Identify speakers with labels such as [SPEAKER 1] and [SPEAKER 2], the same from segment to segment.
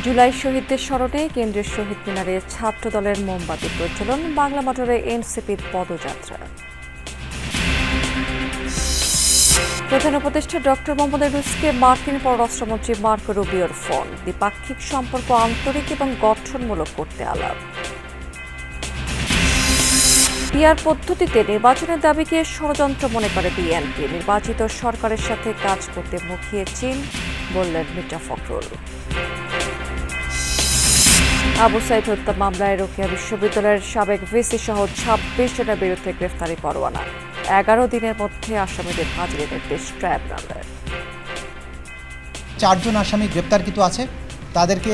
[SPEAKER 1] জুলাই শহীদদের স্মরণে কেন্দ্রীয় শহীদ মিনারে ছাত্র দলের মোমবাতি প্রজ্বলন, বাংলা মোটরে এনসিপির পদযাত্রা। প্রধান উপদেষ্টা ডক্টর মোহাম্মদ ইউনূসকে মার্কিন পররাষ্ট্রমন্ত্রী মার্কো রুবিওর ফোন, দ্বিপাক্ষিক সম্পর্ক আন্তরিক এবং গঠনমূলক করতে আলাপ। পিআর পদ্ধতিতে নির্বাচনের দাবিকে ষড়যন্ত্র মনে করে বিএনপি, নির্বাচিত সরকারের সাথে কাজ করতে মুখিয়ে চীন, বললেন মির্জা ফখরুল। আবু সাইদ হত্যা মামলায় রোকেয়া বিশ্ববিদ্যালয়ের সাবেক ভিসি সহ ২৬ জনের বিরুদ্ধে গ্রেফতারি পরোয়ানা, ১১ দিনের মধ্যে আসামিদের হাজিরের নির্দেশ ট্রাইব্যুনালের।
[SPEAKER 2] ৪ জন আসামি গ্রেপ্তারকৃত আছে, তাদেরকে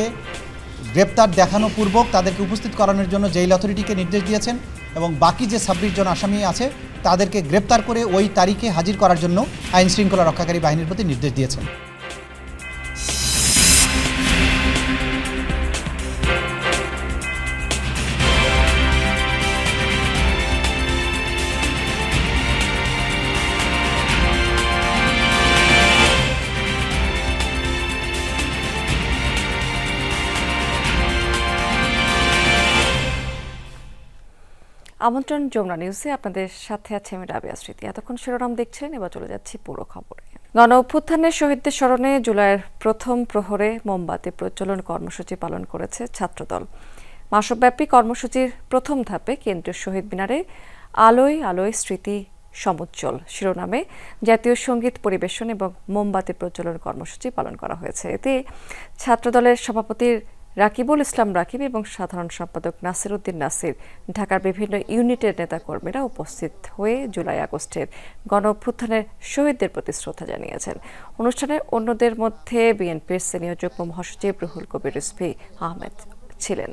[SPEAKER 2] গ্রেপ্তার দেখানো পূর্বক তাদেরকে উপস্থিত করানোর জন্য জেল অথরিটিকে নির্দেশ দিয়েছেন এবং বাকি যে ২৬ জন আসামি আছে তাদেরকে গ্রেপ্তার করে ওই তারিখে হাজির করার জন্য আইন শৃঙ্খলা রক্ষাকারী বাহিনীর প্রতি নির্দেশ দিয়েছেন।
[SPEAKER 1] আমন্ত্রণ যমুনা নিউজে, আপনাদের সাথে আছে আমি রাবিয়া স্মৃতি। এতক্ষণ শিরোনাম দেখছেন, এবার চলে যাচ্ছি পুরো খবরে। গণ অভ্যুত্থানের শহীদদের স্মরণে জুলাইয়ের প্রথম প্রহরে মোমবাতি প্রজ্বলন কর্মসূচি পালন করেছে ছাত্রদল। মাসব্যাপী কর্মসূচির প্রথম ধাপে কেন্দ্রীয় শহীদ মিনারে আলোয় আলোয় স্মৃতি সমুজ্জ্বল শিরোনামে জাতীয় সঙ্গীত পরিবেশন এবং মোমবাতি প্রজ্বলন কর্মসূচি পালন করা হয়েছে। এতে ছাত্রদলের সভাপতি রাকিবুল ইসলাম রাকিব এবং সাধারণ সম্পাদক নাসির উদ্দিন নাসির, ঢাকার বিভিন্ন ইউনিটের নেতাকর্মীরা উপস্থিত হয়ে জুলাই আগস্টের গণ অভ্যুত্থানের শহীদদের প্রতি শ্রদ্ধা জানিয়েছেন। অনুষ্ঠানে অন্যদের মধ্যে বিএনপির সিনিয়র যুগ্ম মহাসচিব রুহুল কবির রিজভী আহমেদ ছিলেন।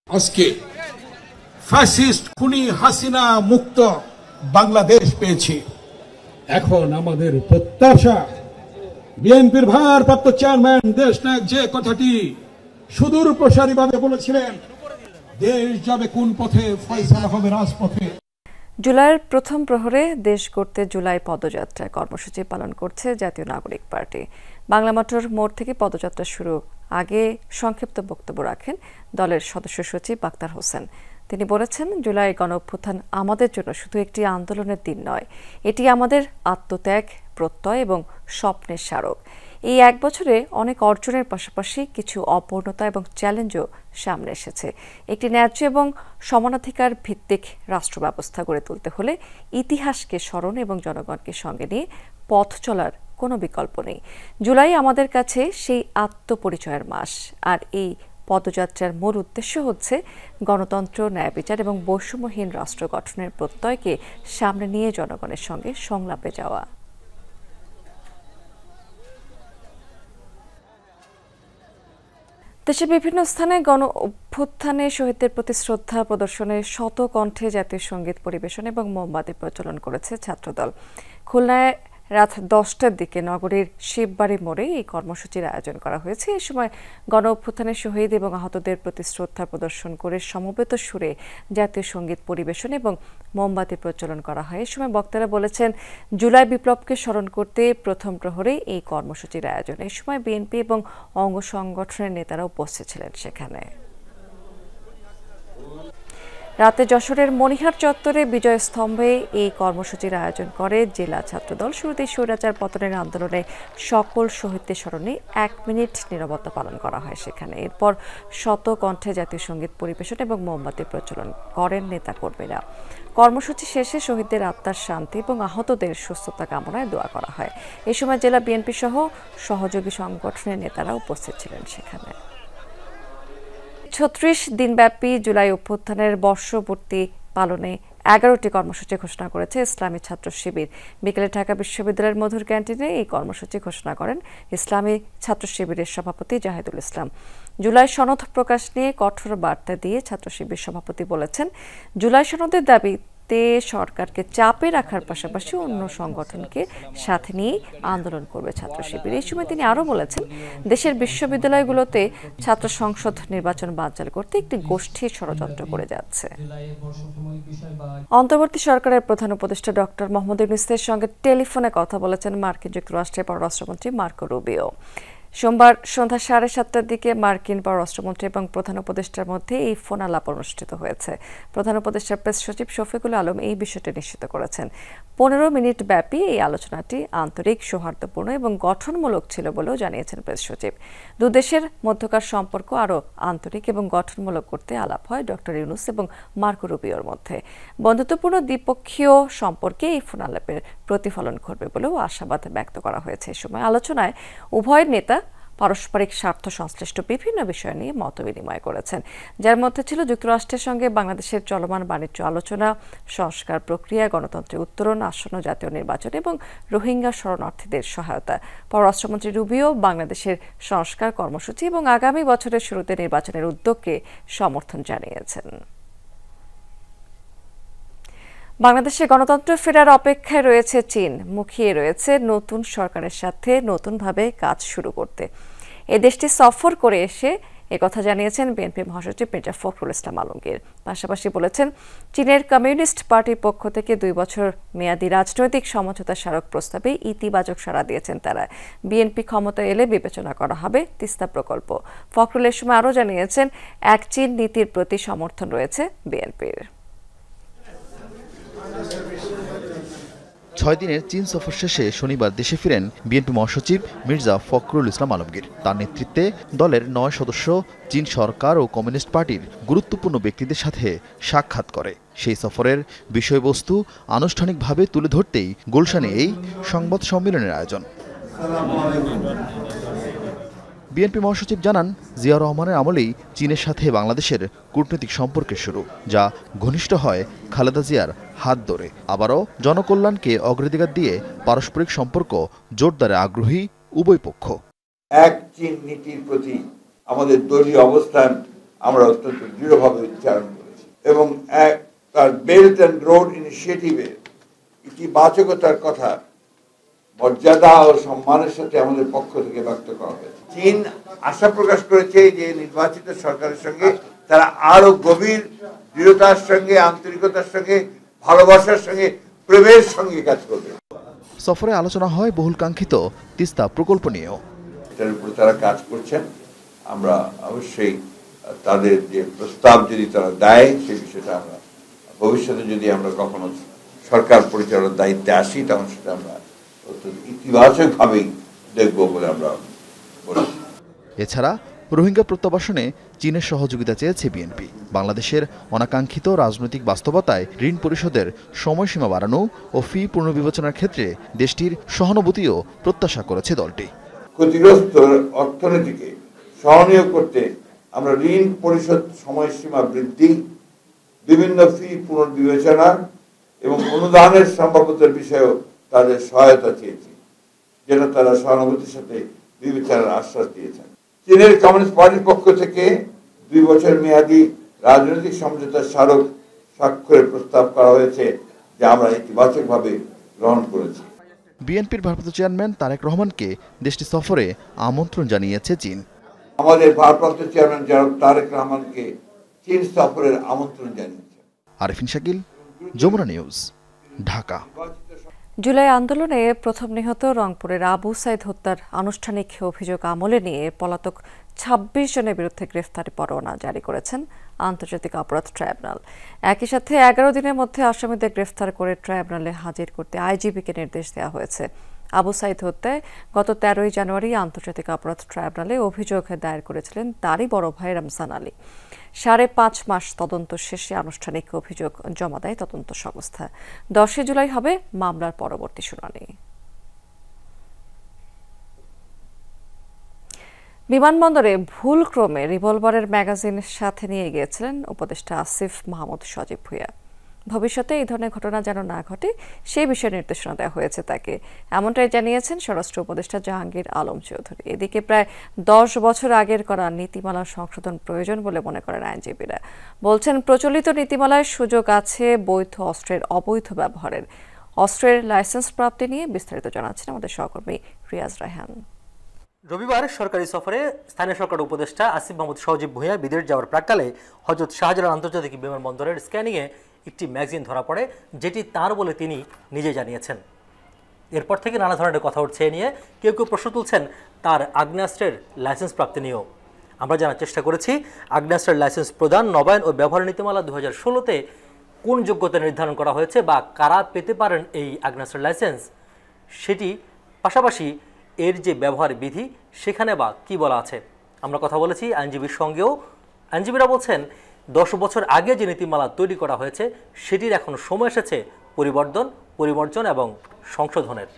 [SPEAKER 3] আজকে ফ্যাসিস্ট খুনি হাসিনা মুক্ত বাংলাদেশ পেয়েছি। এখন আমাদের প্রত্যাশা, বিএনপির ভারপ্রাপ্ত চেয়ারম্যান দেশনায়ক যে কথাটি সুদূর প্রসারীভাবে বলেছিলেন, দেশ যাবে কোন পথে, ফয়সালা হবে রাজপথে।
[SPEAKER 1] জুলাইয়ের প্রথম প্রহরে দেশ গড়তে জুলাই পদযাত্রা কর্মসূচি পালন করছে জাতীয় নাগরিক পার্টি। বাংলা মোটর মোড় থেকে পদযাত্রা শুরু আগে সংক্ষিপ্ত বক্তব্য রাখেন দলের সদস্য সচিব আক্তার হোসেন। তিনি বলেছেন, জুলাই গণ অভ্যুত্থান আমাদের জন্য শুধু একটি আন্দোলনের দিন নয়, এটি আমাদের আত্মত্যাগ, প্রত্যয় এবং স্বপ্নের স্মারক। এই এক বছরে অনেক অর্জনের পাশাপাশি কিছু অপূর্ণতা এবং চ্যালেঞ্জও সামনে এসেছে। একটি ন্যায্য এবং সমানাধিকার ভিত্তিক রাষ্ট্র ব্যবস্থা গড়ে তুলতে হলে ইতিহাসকে স্মরণ এবং জনগণকে সঙ্গে নিয়ে পথ চলার কোনো বিকল্প নেই। জুলাই আমাদের কাছে সেই আত্মপরিচয়ের মাস, আর এই পদযাত্রার মূল উদ্দেশ্য হচ্ছে গণতন্ত্র, ন্যায় বিচার এবং বৈষম্যহীন রাষ্ট্র গঠনের প্রত্যয়কে সামনে নিয়ে জনগণের সঙ্গে সংলাপে যাওয়া। দেশের বিভিন্ন স্থানে গণ অভ্যুত্থানে শহীদদের প্রতি শ্রদ্ধা প্রদর্শনে শত কণ্ঠে জাতীয় সঙ্গীত পরিবেশন এবং মোমবাতি প্রজ্বলন করেছে ছাত্রদল। খুলনায় রাত 10টার দিকে নগরীর শিববাড়ি মোড়ে এই কর্মসূচির আয়োজন করা হয়েছে। এই সময় গণ অভ্যুত্থানের শহীদ এবং আহতদের প্রতি শ্রদ্ধা প্রদর্শন করে সমবেত সুরে জাতীয় সঙ্গীত পরিবেশন এবং মোমবাতি প্রজ্বলন করা হয়। এই সময় বক্তারা বলেছেন, জুলাই বিপ্লবকে স্মরণ করতে প্রথম প্রহরে এই কর্মসূচির আয়োজন। এই সময় বিএনপি এবং অঙ্গ সংগঠনের নেতারা উপস্থিত ছিলেন সেখানে। রাতে যশোরের মনিহার চত্বরে বিজয় স্তম্ভে এই কর্মসূচির আয়োজন করে জেলা ছাত্রদল। শুরুতেই স্বৈরাচার পতনের আন্দোলনে সকল শহীদদের স্মরণে 1 মিনিট নীরবতা পালন করা হয় সেখানে। এরপর শত কণ্ঠে জাতীয় সঙ্গীত পরিবেশন এবং মোমবাতি প্রজ্বলন করেন নেতাকর্মীরা। কর্মসূচি শেষে শহীদদের আত্মার শান্তি এবং আহতদের সুস্থতা কামনায় দোয়া করা হয়। এই সময় জেলা বিএনপি সহ সহযোগী সংগঠনের নেতারা উপস্থিত ছিলেন সেখানে। ৩৬ দিনব্যাপী জুলাই অভ্যুত্থানের বর্ষপূর্তি পালনে 11টি কর্মসূচি ঘোষণা করেছে ইসলামী ছাত্র শিবির। বিকেলে ঢাকা বিশ্ববিদ্যালয়ের মধুর ক্যান্টিনে এই কর্মসূচি ঘোষণা করেন ইসলামী ছাত্র শিবিরের সভাপতি জাহিদুল ইসলাম। জুলাই সনদ প্রকাশ নিয়ে কঠোর বার্তা দিয়ে ছাত্র শিবির সভাপতি বলেছেন, জুলাই সনদের দাবিতে দাবিতে সরকারকে চাপে রাখার পাশাপাশি অন্য সংগঠনকে সাথে নিয়ে আন্দোলন করবে ছাত্র শিবির। এই সময় তিনি আরও বলেছেন, দেশের বিশ্ববিদ্যালয়গুলোতে ছাত্র সংসদ নির্বাচন বানচাল করতে একটি গোষ্ঠী ষড়যন্ত্র করে যাচ্ছে। অন্তর্বর্তী সরকারের প্রধান উপদেষ্টা ডক্টর মোহাম্মদ ইউনূসের সঙ্গে টেলিফোনে কথা বলেছেন মার্কিন যুক্তরাষ্ট্রের পররাষ্ট্রমন্ত্রী মার্কো রুবিও। সোমবার সন্ধ্যা 7:30টার দিকে মার্কিন পররাষ্ট্রমন্ত্রী এবং প্রধান উপদেষ্টার মধ্যে এই ফোন আলাপ অনুষ্ঠিত হয়েছে। প্রধান উপদেষ্টার প্রেস সচিব শফিকুল আলম এই বিষয়টি নিশ্চিত করেছেন। 15 মিনিট ব্যাপী এই আলোচনাটি আন্তরিক, সৌহার্দ্যপূর্ণ এবং গঠনমূলক ছিল বলেও জানিয়েছেন প্রেস সচিব। দুদেশের মধ্যকার সম্পর্ক আরও আন্তরিক এবং গঠনমূলক করতে আলাপ হয় ডক্টর ইউনূস এবং মার্কো রুবিওর মধ্যে। বন্ধুত্বপূর্ণ দ্বিপক্ষীয় সম্পর্কে এই ফোন আলাপের প্রতিফলন ঘটবে বলেও আশাবাদ ব্যক্ত করা হয়েছে। এই সময় আলোচনায় উভয় নেতা পারস্পরিক স্বার্থ সংশ্লিষ্ট বিভিন্ন বিষয় নিয়ে মতবিনিময় করেছেন, যার মধ্যে ছিল যুক্তরাষ্ট্রের সঙ্গে বাংলাদেশের চলমান বাণিজ্য আলোচনা, সংস্কার প্রক্রিয়া, গণতন্ত্রের উত্তরণ, আসন্ন জাতীয় নির্বাচন এবং রোহিঙ্গা শরণার্থীদের সহায়তা। পররাষ্ট্রমন্ত্রী রুবিও বাংলাদেশের সংস্কার কর্মসূচি এবং আগামী বছরের শুরুতে নির্বাচনের উদ্যোগকে সমর্থন জানিয়েছেন। বাংলাদেশে গণতন্ত্র ফেরার অপেক্ষায় রয়েছে চীন, মুখিয়ে রয়েছে নতুন সরকারের সাথে নতুনভাবে কাজ শুরু করতে। এ দেশটি সফর করে এসে একথা জানিয়েছেন বিএনপি মহাসচিব মির্জা ফখরুল ইসলাম আলমগীর। পাশাপাশি বলেছেন, চীনের কমিউনিস্ট পার্টির পক্ষ থেকে 2 বছর মেয়াদী রাজনৈতিক সমঝোতা স্মারক প্রস্তাবে ইতিবাচক সাড়া দিয়েছেন তারা। বিএনপি ক্ষমতা এলে বিবেচনা করা হবে তিস্তা প্রকল্প। ফখরুল এর সময় আরও জানিয়েছেন, এক চীন নীতির প্রতি সমর্থন রয়েছে বিএনপির।
[SPEAKER 4] 6 দিনের চীন সফর শেষে শনিবার দেশে ফিরেন বিএনপি মহাসচিব মির্জা ফখরুল ইসলাম আলমগীর। তার নেতৃত্বে দলের 9 সদস্য চীন সরকার ও কমিউনিস্ট পার্টির গুরুত্বপূর্ণ ব্যক্তিদের সাথে সাক্ষাৎ করে। সেই সফরের বিষয়বস্তু আনুষ্ঠানিকভাবে তুলে ধরতেই গুলশানে এই সংবাদ সম্মেলনের আয়োজন। বিএনপি মহাসচিব জানান, জিয়াউর রহমানের আমলেই চীনের সাথে বাংলাদেশের কূটনৈতিক সম্পর্কের শুরু, যা ঘনিষ্ঠ হয় খালেদা জিয়ার হাত ধরে। আবারও জনকল্যাণকে অগ্রাধিকার দিয়ে পারস্পরিক সম্পর্ক জোরদারে আগ্রহী উভয় পক্ষ।
[SPEAKER 5] এক চীন নীতির প্রতি আমাদের দলীয় অবস্থান আমরা অত্যন্ত দৃঢ়ভাবে উচ্চারণ করেছি এবং তার বেল্ট অ্যান্ড রোড ইনিশিয়েটিভের ইতিবাচকতার কথা মর্যাদা ও সম্মানের সাথে আমাদের পক্ষ থেকে ব্যক্ত করা হয়েছে। চীন আশা প্রকাশ করেছে যে নির্বাচিত সরকারের সঙ্গে তারা আরো গভীর দৃঢ়তার সঙ্গে, আন্তরিকতার সঙ্গে, ভালোবাসার সঙ্গে, প্রেমের সঙ্গে কাজ করবে।
[SPEAKER 4] সফরে আলোচনা হয় বহুল কাঙ্ক্ষিত তিস্তা প্রকল্প নিয়েও।
[SPEAKER 5] এটার উপর তারা কাজ করছেন। আমরা অবশ্যই তাদের যে প্রস্তাব যদি তারা দেয় সেই বিষয়টা আমরা ভবিষ্যতে যদি আমরা কখনো সরকার পরিচালনার দায়িত্বে আসি তখন সেটা আমরা ইতিবাচকভাবেই দেখব বলে আমরা বলেছি।
[SPEAKER 4] এছাড়া রোহিঙ্গা প্রত্যাবাসনে চীনের সহযোগিতা চেয়েছে বিএনপি। বাংলাদেশের অনাকাঙ্ক্ষিত রাজনৈতিক বাস্তবতায় ঋণ পরিশোধের সময়সীমা বাড়ানো ও ফি পুনর্বিবেচনার ক্ষেত্রে দেশটির সহানুভূতিও প্রত্যাশা করেছে দলটি।
[SPEAKER 5] ক্ষতিগ্রস্ত অর্থনীতিকে সহনীয় করতে আমরা ঋণ পরিশোধ সময়সীমা বৃদ্ধি, বিভিন্ন ফি পুনর্বিবেচনা এবং অনুদানের সম্ভাব্যতার বিষয়েও তাদের সহায়তা চেয়েছি, যেটা তারা সহানুভূতির সাথে বিবেচনার আশ্বাস দিয়েছেন। চীনের কমিউনিস্ট পার্টির পক্ষ থেকে 2 বছর মেয়াদী রাজনৈতিক সমঝোতা স্মারক স্বাক্ষরের প্রস্তাব করা হয়েছে, যা আমরা ইতিবাচকভাবে গ্রহণ করেছি।
[SPEAKER 4] বিএনপির ভারপ্রাপ্ত চেয়ারম্যান তারেক রহমানকে দেশটি সফরে আমন্ত্রণ জানিয়েছে চীন।
[SPEAKER 5] আমাদের ভারপ্রাপ্ত চেয়ারম্যান জনাব তারেক রহমানকে চীন সফরের আমন্ত্রণ জানিয়েছে।
[SPEAKER 4] আরিফিন শাকিল, যমুনা নিউজ, ঢাকা।
[SPEAKER 1] জুলাই আন্দোলনে প্রথম নিহত রংপুরের আবু সাইদ হত্যার আনুষ্ঠানিক অভিযোগ আমলে নিয়ে পলাতক 26 জনের বিরুদ্ধে গ্রেফতারি পরোয়ানা জারি করেছেন আন্তর্জাতিক অপরাধ ট্রাইব্যুনাল। একই সাথে 11 দিনের মধ্যে আসামিদের গ্রেফতার করে ট্রাইব্যুনালে হাজির করতে আইজিপিকে নির্দেশ দেওয়া হয়েছে। আবু সাইদ হত্যায় গত 13 জানুয়ারি আন্তর্জাতিক অপরাধ ট্রাইব্যুনালে অভিযোগ দায়ের করেছিলেন তারই বড় ভাই রমজান আলী। 5.5 মাস তদন্ত শেষে আনুষ্ঠানিক অভিযোগ জমা দেয় তদন্ত সংস্থা। 10 জুলাই হবে মামলার পরবর্তী শুনানি। বিমানবন্দরে ভুলক্রমে রিভলভারের ম্যাগাজিন সাথে নিয়ে গিয়েছিলেন উপদেষ্টা আসিফ মাহমুদ সজীব ভুঁইয়া। ভবিষ্যতে এই ধরনের ঘটনা যেন না ঘটে সেই বিষয়ে নির্দেশনা দেওয়া হয়েছে তাকে, এমনটাই জানিয়েছেন স্বরাষ্ট্র উপদেষ্টা জাহাঙ্গীর আলম চৌধুরী। এদিকে প্রায় 10 বছর আগের করা নীতিমালার সংশোধন প্রয়োজন বলে মনে করেন আইনজীবীরা। বলছেন প্রচলিত নীতিমালায় সুযোগ আছে বৈধ অস্ত্রের অবৈধ ব্যবহারের। অস্ত্রের লাইসেন্স প্রাপ্তি নিয়ে বিস্তারিত জানাচ্ছেন আমাদের সহকর্মী রিয়াজ রায়হান।
[SPEAKER 6] রবিবার সরকারি সফরে স্থানীয় সরকার উপদেষ্টা আসিফ মাহমুদ সজীব ভূঁইয়া বিদেশ যাওয়ার প্রাক্কালে হযরত শাহজালাল আন্তর্জাতিক বিমানবন্দরের স্ক্যানিংয়ে একটি ম্যাগাজিন ধরা পড়ে, যেটি তার বলে তিনি নিজে জানিয়েছেন। এরপর থেকে নানা ধরনের কথা উঠছে নিয়ে কেউ কেউ প্রশ্ন তুলছেন তার আগ্নেয়াস্ত্রের লাইসেন্স প্রাপ্তি নিয়েও। আমরা জানার চেষ্টা করেছি আগ্নেয়াস্ত্রের লাইসেন্স প্রদান, নবায়ন ও ব্যবহার নীতিমালা 2016-তে কোন যোগ্যতা নির্ধারণ করা হয়েছে বা কারা পেতে পারেন এই আগ্নেয়াস্ত্রের লাইসেন্স, সেটি পাশাপাশি এর যে ব্যবহার বিধি সেখানে বা কি বলা আছে। আমরা কথা বলেছি আইনজীবীর সঙ্গেও। আইনজীবীরা বলছেন 10 বছর আগে যে নীতিমালা তৈরি করা হয়েছে সেটির এখন সময় এসেছে পরিবর্তন এবং সংশোধনের।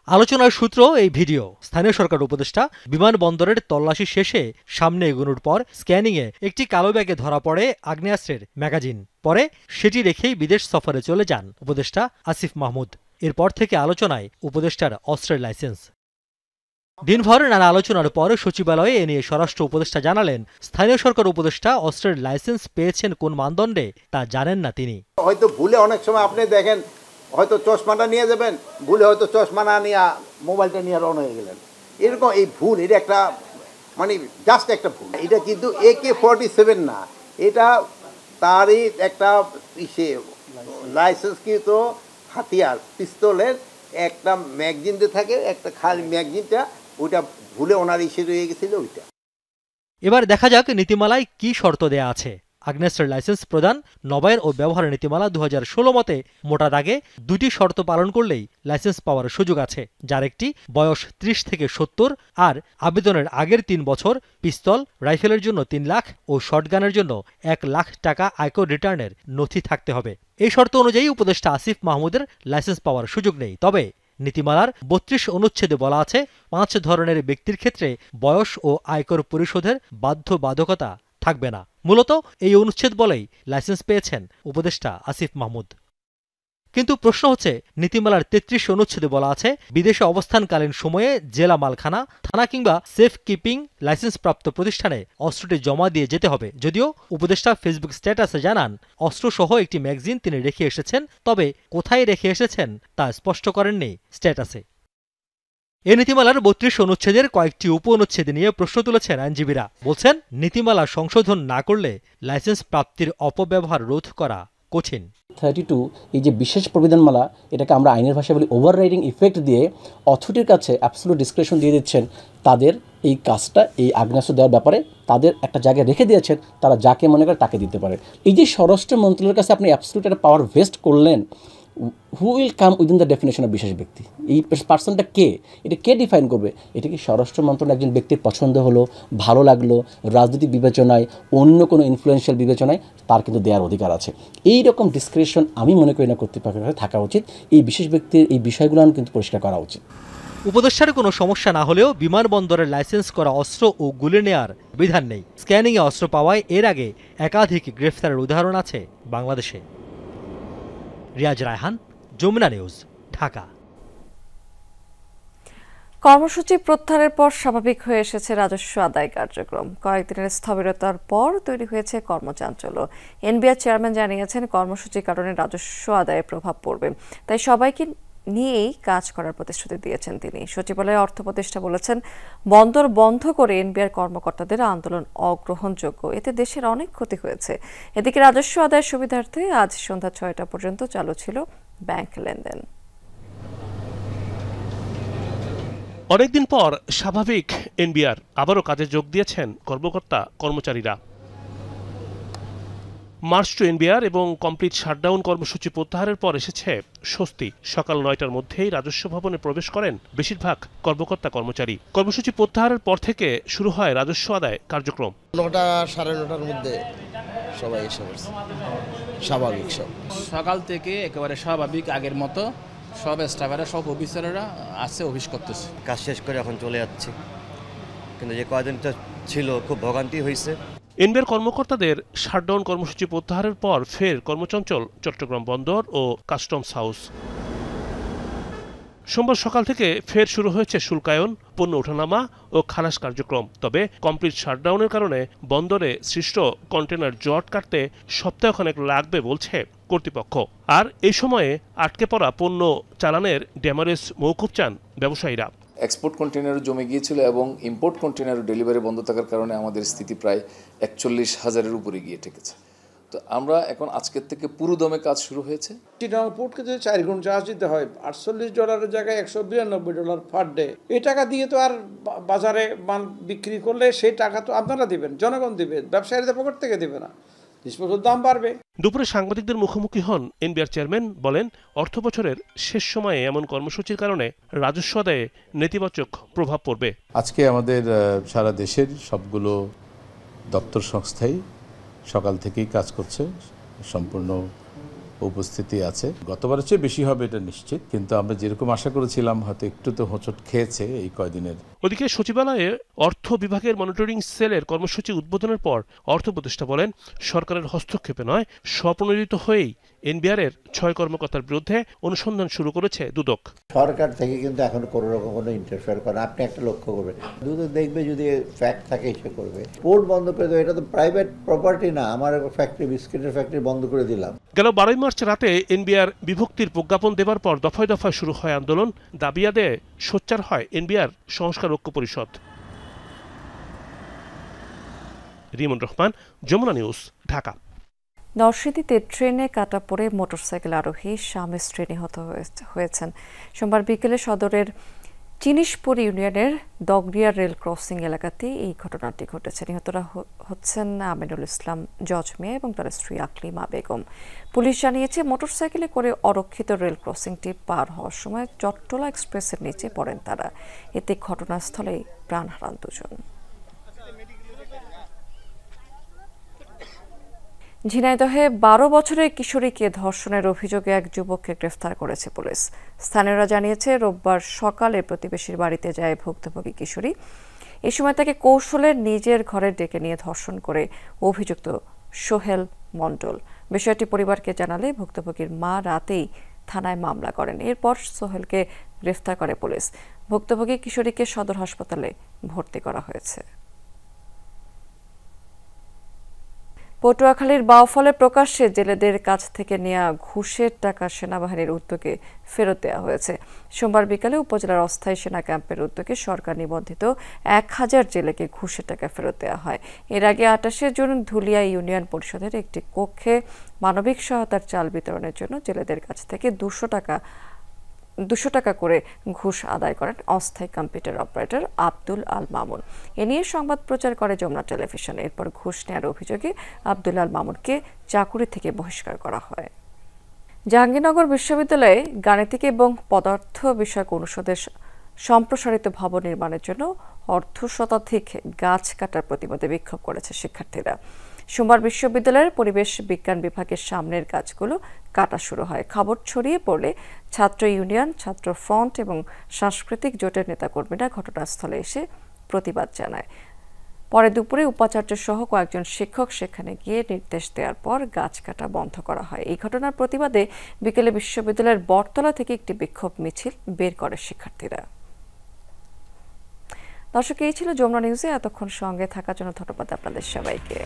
[SPEAKER 6] আলোচনার সূত্র এই ভিডিও। স্থানীয় সরকার উপদেষ্টা বিমানবন্দরের তল্লাশি শেষে সামনে এগোনোর পর স্ক্যানিংয়ে একটি কালো ব্যাগে ধরা পড়ে আগ্নেয়াস্ত্রের ম্যাগাজিন। পরে সেটি রেখেই বিদেশ সফরে চলে যান উপদেষ্টা আসিফ মাহমুদ। এরপর থেকে আলোচনায় উপদেষ্টার অস্ত্রের লাইসেন্স। দিনভর নানা আলোচনার পর সচিবালয়ে এ নিয়ে স্বরাষ্ট্র উপদেষ্টা জানালেন স্থানীয় সরকার উপদেষ্টা অস্ত্রের লাইসেন্স পেয়েছেন কোন মানদণ্ডে তা জানেন না তিনি।
[SPEAKER 7] হয়তো ভুলে অনেক সময় আপনি দেখেন হয়তো চশমাটা নিয়ে যাবেন, ভুলে হয়তো চশমা না নিয়ে মোবাইলটা নিয়ে রওনা হয়ে গেলেন। এরকম এই ভুল, এটা একটা মানে জাস্ট একটা ভুল। এটা কিন্তু AK-47 না, এটা তারই একটা লাইসেন্সকৃত হাতিয়ার পিস্তলের একটা ম্যাগজিন দিয়ে থাকে, একটা খালি ম্যাগজিনটা ওইটা ভুলে ওনার রয়ে গেছিল ওইটা।
[SPEAKER 6] এবার দেখা যাক নীতিমালায় কি শর্ত দেয়া আছে। আগ্নেয়াস্ত্রের লাইসেন্স প্রদান, নবায়ন ও ব্যবহার নীতিমালা 2016 মতে মোটা দাগে 2টি শর্ত পালন করলেই লাইসেন্স পাওয়ার সুযোগ আছে, যার একটি বয়স 30 থেকে 70 আর আবেদনের আগের 3 বছর, পিস্তল, রাইফেলের জন্য 3 লাখ ও শটগানের জন্য 1 লাখ টাকা আয়কর রিটার্নের নথি থাকতে হবে। এই শর্ত অনুযায়ী উপদেষ্টা আসিফ মাহমুদের লাইসেন্স পাওয়ার সুযোগ নেই। তবে নীতিমালার 32 অনুচ্ছেদে বলা আছে 5 ধরনের ব্যক্তির ক্ষেত্রে বয়স ও আয়কর পরিশোধের বাধ্যবাধকতা থাকবে না। মূলত এই অনুচ্ছেদ বলেই লাইসেন্স পেয়েছেন উপদেষ্টা আসিফ মাহমুদ। কিন্তু প্রশ্ন হচ্ছে নীতিমালার 33 অনুচ্ছেদে বলা আছে বিদেশে অবস্থানকালীন সময়ে জেলা মালখানা, থানা কিংবা সেফ কিপিং লাইসেন্সপ্রাপ্ত প্রতিষ্ঠানে অস্ত্রটি জমা দিয়ে যেতে হবে। যদিও উপদেষ্টা ফেসবুক স্ট্যাটাসে জানান অস্ত্রসহ একটি ম্যাগাজিন তিনি রেখে এসেছেন, তবে কোথায় রেখে এসেছেন তা স্পষ্ট করেননি স্ট্যাটাসে। এ নীতিমালার 32 অনুচ্ছেদের কয়েকটি উপ অনুচ্ছেদ নিয়ে প্রশ্ন তুলেছেন আইনজীবীরা। বলছেন নীতিমালা সংশোধন না করলে লাইসেন্স প্রাপ্তির অপব্যবহার রোধ করা কঠিন।
[SPEAKER 8] 32 এই যে বিশেষ প্রবিধানমালা, এটাকে আমরা আইনের ভাষায় বলি ওভাররাইডিং ইফেক্ট দিয়ে অথরিটির কাছে অ্যাবসলিউট ডিসক্রিপশন দিয়ে দিচ্ছেন। তাদের এই কাজটা, এই আগ্নেয়াস্ত্র দেওয়ার ব্যাপারে তাদের একটা জায়গায় রেখে দিয়েছেন, তারা যাকে মনে করে তাকে দিতে পারে। এই যে স্বরাষ্ট্র মন্ত্রণালয়ের কাছে আপনি অ্যাবসলিউট একটা পাওয়ার ভেস্ট করলেন, who will come within the definition of বিশেষ ব্যক্তি? এই পার্সনটা কে, এটা কে ডিফাইন করবে? এটা কি স্বরাষ্ট্র মন্ত্রণালয় একজন ব্যক্তির পছন্দ হলো, ভালো লাগলো, রাজনৈতিক বিবেচনায়, অন্য কোনো ইনফ্লুয়েন্সিয়াল বিবেচনায় তার কিন্তু দেওয়ার অধিকার আছে। এই রকম ডিসক্রিপশন আমি মনে করি না কর্তৃপক্ষের থাকা উচিত। এই বিশেষ ব্যক্তির এই বিষয়গুলো কিন্তু পরিষ্কার করা উচিত।
[SPEAKER 6] উপদেষ্টার কোনো সমস্যা না হলেও বিমানবন্দরের লাইসেন্স করা অস্ত্র ও গুলি নেয়ার বিধান নেই। স্ক্যানিংয়ে অস্ত্র পাওয়ায় এর আগে একাধিক গ্রেফতারের উদাহরণ আছে বাংলাদেশে। রিয়াজ রায়হান, যমুনা নিউজ, ঢাকা।
[SPEAKER 1] কর্মসূচি প্রত্যাহারের পর স্বাভাবিক হয়ে এসেছে রাজস্ব আদায় কার্যক্রম। কয়েকদিনের স্থবিরতার পর তৈরি হয়েছে কর্মচাঞ্চল্য। এনবিআর চেয়ারম্যান জানিয়েছেন কর্মসূচির কারণে রাজস্ব আদায়ে প্রভাব পড়বে, তাই সবাইকে নিয়েই কাজ করার প্রতিশ্রুতি দিয়েছেন তিনি। সচিবালয়ে অর্থ উপদেষ্টা বলেছেন বন্দর বন্ধ করে এনবিআর কর্মকর্তাদের আন্দোলন অগ্রহণযোগ্য, এতে দেশের অনেক ক্ষতি হয়েছে। এদিকে রাজস্ব আদায়ের সুবিধার্থে আজ সন্ধ্যা 6টা পর্যন্ত চালু ছিল ব্যাংক লেনদেন।
[SPEAKER 9] অনেকদিন পর স্বাভাবিক এনবিআর, আবারও কাজে যোগ দিয়েছেন কর্মকর্তা কর্মচারীরা। মার্চ টু এনবিআর এবং কমপ্লিট শাটডাউন কর্মসূচি প্রত্যাহারের পর এসেছে স্বস্তি। সকাল 9টার মধ্যেই রাজস্ব ভবনে প্রবেশ করেন বেশিরভাগ কর্মকর্তা কর্মচারী। কর্মসূচি প্রত্যাহারের পর থেকে শুরু হয় রাজস্ব আদায় কার্যক্রম।
[SPEAKER 10] 9টা সাড়ে 9টার মধ্যে সবাই এসে পড়ছে, স্বাভাবিক সব।
[SPEAKER 11] সকাল থেকে একেবারে স্বাভাবিক আগের মতো সব স্টাফেরা, সব অফিসাররা আসছে, অফিস করতেছে।
[SPEAKER 12] কাজ শেষ করে এখন চলে যাচ্ছে, কিন্তু যে কয়েকদিনটা ছিল খুব ভোগান্তি হয়েছে।
[SPEAKER 9] এনবিআর কর্মকর্তাদের শাটডাউন কর্মসূচি প্রত্যাহারের পর ফের কর্মচঞ্চল চট্টগ্রাম বন্দর ও কাস্টমস হাউস। সোমবার সকাল থেকে ফের শুরু হয়েছে শুল্কায়ন, পণ্য ওঠানামা ও খালাস কার্যক্রম। তবে কমপ্লিট শাটডাউনের কারণে বন্দরে সৃষ্ট কন্টেনার জট কাটতে সপ্তাহখানেক লাগবে বলছে কর্তৃপক্ষ। আর এই সময়ে আটকে পড়া পণ্য চালানের ড্যামারেজ মওকুফ চান ব্যবসায়ীরা।
[SPEAKER 12] এক্সপোর্ট কন্টেনারও জমে গিয়েছিল এবং ইম্পোর্ট কন্টেনার ডেলিভারি বন্ধ থাকার কারণে আমাদের স্থিতি প্রায় ৪১,০০০-এর উপরে গিয়ে ঠেকেছে। তো আমরা এখন আজকের থেকে পুরো দমে কাজ শুরু হয়েছে।
[SPEAKER 13] চিটাগং পোর্টকে যদি ৪ গুণ চার্জ দিতে হয়, $৪৮ জায়গায় $১৯২ পার ডে, এই টাকা দিয়ে তো আর বাজারে মাল বিক্রি করলে সেই টাকা তো আপনারা দিবেন, জনগণ দিবে, ব্যবসায়ীদের পকেট থেকে দিবে না, দাম বাড়বে।
[SPEAKER 9] দুপুরে সাংবাদিকদের মুখোমুখি হন এনবিআর চেয়ারম্যান, বলেন অর্থ বছরের শেষ সময়ে এমন কর্মসূচির কারণে রাজস্ব আদায়ে নেতিবাচক প্রভাব পড়বে।
[SPEAKER 14] আজকে আমাদের সারা দেশের সবগুলো দপ্তর সংস্থাই সকাল থেকেই কাজ করছে, সম্পূর্ণ উপস্থিতি আছে। গতবারের চেয়ে বেশি হবে এটা নিশ্চিত, কিন্তু আমরা যেরকম আশা করেছিলাম হয়তো একটু তো হোঁচট খেয়েছে এই কয়দিনের।
[SPEAKER 9] ওদিকে সচিবালয়ে অর্থ বিভাগের মনিটরিং সেলের কর্মসূচি উদ্বোধনের পর অর্থ উপদেষ্টা বলেন সরকারের হস্তক্ষেপে নয়, স্বপ্রণোদিত হয়েই এনবিআরের ৬ কর্মকর্তার বিরুদ্ধে অনুসন্ধান শুরু করেছে দুদক।
[SPEAKER 7] সরকার থেকে কিন্তু এখন কোনো রকম কোনো ইন্টারফেয়ার করে, আপনি একটা লক্ষ্য করবেন, দুদক দেখবে যদি ফ্যাক্ট থাকে সে করবে। পোর্ট বন্ধ করে দেবে, এটা তো প্রাইভেট প্রপার্টি না, আমার ফ্যাক্টরি, বিস্কিটের ফ্যাক্টরি বন্ধ করে দিলাম।
[SPEAKER 9] গেল ১২ মার্চ রাতে এনবিআর বিভক্তির প্রজ্ঞাপন দেবার পর দফায় দফায় শুরু হয় আন্দোলন। দাবি আদায়ে সোচ্চার হয় এনবিআর সংস্কার ঐক্য পরিষদ। রিমন রহমান, যমুনা নিউজ, ঢাকা।
[SPEAKER 1] নরসিংদীতে ট্রেনে কাটা পড়ে মোটরসাইকেল আরোহী স্বামী স্ত্রী নিহত হয়েছেন। সোমবার বিকেলে সদরের চিনিশপুর ইউনিয়নের দগরিয়া রেল ক্রসিং এলাকাতে এই ঘটনাটি ঘটেছে। নিহতরা হচ্ছেন আমিনুল ইসলাম জজ মিয়া এবং তার স্ত্রী আকলিমা বেগম। পুলিশ জানিয়েছে মোটরসাইকেলে করে অরক্ষিত রেল ক্রসিংটি পার হওয়ার সময় চট্টলা এক্সপ্রেসের নিচে পড়েন তারা। এতে ঘটনাস্থলেই প্রাণ হারান দুজন। ঝিনাইদহে ১২ বছরের কিশোরীকে ধর্ষণের অভিযোগে এক যুবককে গ্রেফতার করেছে পুলিশ। স্থানীয়রা জানিয়েছে রোববার সকালে প্রতিবেশীর বাড়িতে যায় ভুক্তভোগী কিশোরী। এ সময় তাকে কৌশলে নিজের ঘরে ডেকে নিয়ে ধর্ষণ করে অভিযুক্ত সোহেল মণ্ডল। বিষয়টি পরিবারকে জানালে ভুক্তভোগীর মা রাতেই থানায় মামলা করেন। এরপর সোহেলকে গ্রেফতার করে পুলিশ। ভুক্তভোগী কিশোরীকে সদর হাসপাতালে ভর্তি করা হয়েছে। পটুয়াখালীর বাউফলে প্রকাশ্যে জেলেদের কাছ থেকে নেওয়া ঘুষের টাকা সেনাবাহিনীর উদ্যোগে ফেরত দেওয়া হয়েছে। সোমবার বিকালে উপজেলার অস্থায়ী সেনা ক্যাম্পের উদ্যোগে সরকার নিবন্ধিত ১,০০০ জেলেকে ঘুষের টাকা ফেরত দেওয়া হয়। এর আগে ২৮ জুন ধুলিয়া ইউনিয়ন পরিষদের একটি কক্ষে মানবিক সহায়তার চাল বিতরণের জন্য জেলেদের কাছ থেকে ২০০ টাকা করে ঘুষ আদায় করেন অস্থায়ী কম্পিউটার অপারেটর আব্দুল আল মামুন। এ নিয়ে সংবাদ প্রচার করে যমুনা টেলিভিশন। এরপর ঘুষ নেওয়ার অভিযোগে আব্দুল আল মামুনকে চাকুরি থেকে বহিষ্কার করা হয়। জাহাঙ্গীরনগর বিশ্ববিদ্যালয়ে গাণিতিক এবং পদার্থ বিষয়ক অনুষদের সম্প্রসারিত ভবন নির্মাণের জন্য অর্ধশতাধিক গাছ কাটার প্রতিবাদে বিক্ষোভ করেছে শিক্ষার্থীরা। সোমবার বিশ্ববিদ্যালয়ের পরিবেশ বিজ্ঞান বিভাগের সামনের গাছগুলো কাটা শুরু হয়। খবর ছড়িয়ে পড়লে ছাত্র ইউনিয়ন, ছাত্র ফ্রন্ট এবং সাংস্কৃতিক জোটের নেতাকর্মীরা ঘটনাস্থলে এসে প্রতিবাদ জানায়। পরে দুপুরে উপাচার্য সহ কয়েকজন শিক্ষক সেখানে গিয়ে নির্দেশ দেওয়ার পর গাছ কাটা বন্ধ করা হয়। এই ঘটনার প্রতিবাদে বিকেলে বিশ্ববিদ্যালয়ের বটতলা থেকে একটি বিক্ষোভ মিছিল বের করে শিক্ষার্থীরা। দর্শক, এই ছিল যমুনা নিউজে এতক্ষণ সঙ্গে থাকার জন্য ধন্যবাদ আপনাদের সবাইকে।